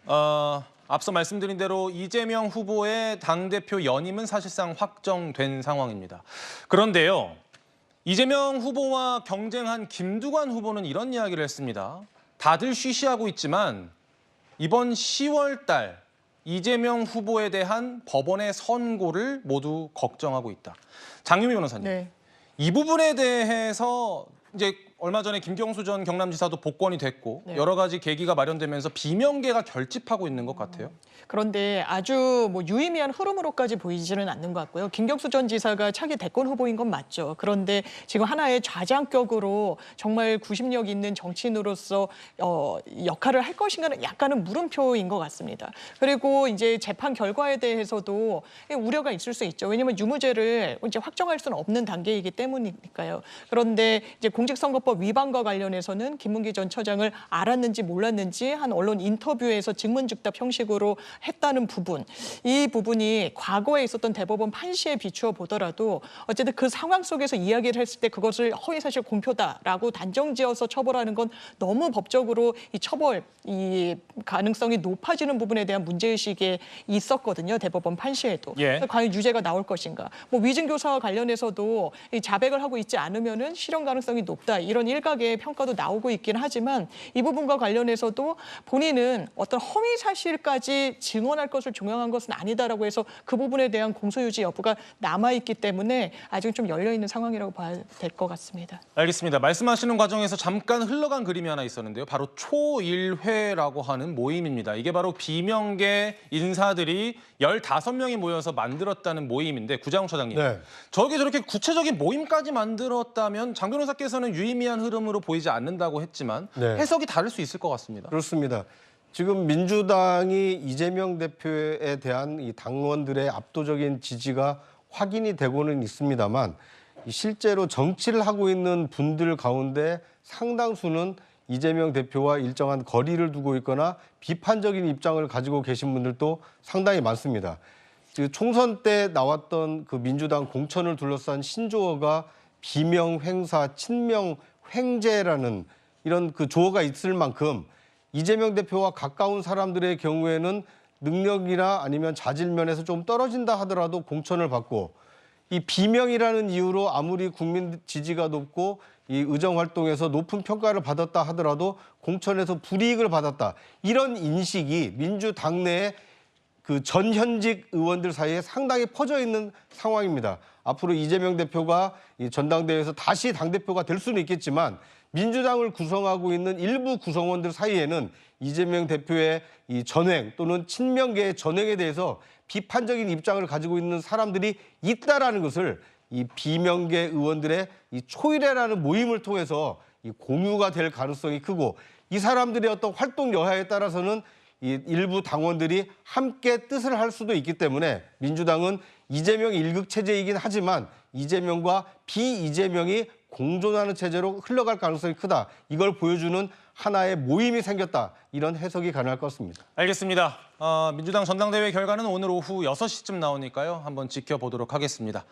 앞서 말씀드린 대로 이재명 후보의 당대표 연임은 사실상 확정된 상황입니다. 그런데요, 이재명 후보와 경쟁한 김두관 후보는 이런 이야기를 했습니다. 다들 쉬쉬하고 있지만 이번 10월 달 이재명 후보에 대한 법원의 선고를 모두 걱정하고 있다. 장유미 변호사님, 네. 이 부분에 대해서 이제 얼마 전에 김경수 전 경남지사도 복권이 됐고 네. 여러 가지 계기가 마련되면서 비명계가 결집하고 있는 것 같아요. 그런데 아주 유의미한 흐름으로까지 보이지는 않는 것 같고요. 김경수 전 지사가 차기 대권 후보인 건 맞죠. 그런데 지금 하나의 좌장격으로 정말 구심력 있는 정치인으로서 역할을 할 것인가는 약간은 물음표인 것 같습니다. 그리고 이제 재판 결과에 대해서도 우려가 있을 수 있죠. 왜냐하면 유무죄를 이제 확정할 수는 없는 단계이기 때문이니까요. 그런데 이제 공직선거법 위반과 관련해서는 김문기 전 처장을 알았는지 몰랐는지 한 언론 인터뷰에서 증문즉답 형식으로 했다는 부분, 이 부분이 과거에 있었던 대법원 판시에 비추어 보더라도 어쨌든 그 상황 속에서 이야기를 했을 때 그것을 허위사실 공표다라고 단정지어서 처벌하는 건 너무 법적으로 이 가능성이 높아지는 부분에 대한 문제의식이 있었거든요. 대법원 판시에도. 예. 과연 유죄가 나올 것인가. 위증교사와 관련해서도 이 자백을 하고 있지 않으면은 실형 가능성이 높다. 이런 일각의 평가도 나오고 있긴 하지만 이 부분과 관련해서도 본인은 어떤 허위사실까지 증언할 것을 종용한 것은 아니다라고 해서 그 부분에 대한 공소유지 여부가 남아있기 때문에 아직 좀 열려있는 상황이라고 봐야 될 것 같습니다. 알겠습니다. 말씀하시는 과정에서 잠깐 흘러간 그림이 하나 있었는데요. 바로 초일회라고 하는 모임입니다. 이게 바로 비명계 인사들이 15명이 모여서 만들었다는 모임인데, 구자용 차장님. 네. 저렇게 구체적인 모임까지 만들었다면 장 변호사께서는 유의미한 흐름으로 보이지 않는다고 했지만 네. 해석이 다를 수 있을 것 같습니다. 그렇습니다. 지금 민주당이 이재명 대표에 대한 이 당원들의 압도적인 지지가 확인이 되고는 있습니다만 실제로 정치를 하고 있는 분들 가운데 상당수는 이재명 대표와 일정한 거리를 두고 있거나 비판적인 입장을 가지고 계신 분들도 상당히 많습니다. 총선 때 나왔던 그 민주당 공천을 둘러싼 신조어가 비명 횡사, 친명 횡재라는 이런 그 조어가 있을 만큼 이재명 대표와 가까운 사람들의 경우에는 능력이나 아니면 자질 면에서 좀 떨어진다 하더라도 공천을 받고, 이 비명이라는 이유로 아무리 국민 지지가 높고 이 의정 활동에서 높은 평가를 받았다 하더라도 공천에서 불이익을 받았다. 이런 인식이 민주당 내에 그 전현직 의원들 사이에 상당히 퍼져 있는 상황입니다. 앞으로 이재명 대표가 이 전당대회에서 다시 당대표가 될 수는 있겠지만 민주당을 구성하고 있는 일부 구성원들 사이에는 이재명 대표의 이 전횡 또는 친명계의 전횡에 대해서 비판적인 입장을 가지고 있는 사람들이 있다라는 것을 이 비명계 의원들의 이 초일회라는 모임을 통해서 이 공유가 될 가능성이 크고, 이 사람들의 어떤 활동 여하에 따라서는 이 일부 당원들이 함께 뜻을 할 수도 있기 때문에 민주당은 이재명 일극 체제이긴 하지만 이재명과 비이재명이 공존하는 체제로 흘러갈 가능성이 크다. 이걸 보여주는 하나의 모임이 생겼다. 이런 해석이 가능할 것 같습니다. 알겠습니다. 민주당 전당대회 결과는 오늘 오후 6시쯤 나오니까요. 한번 지켜보도록 하겠습니다.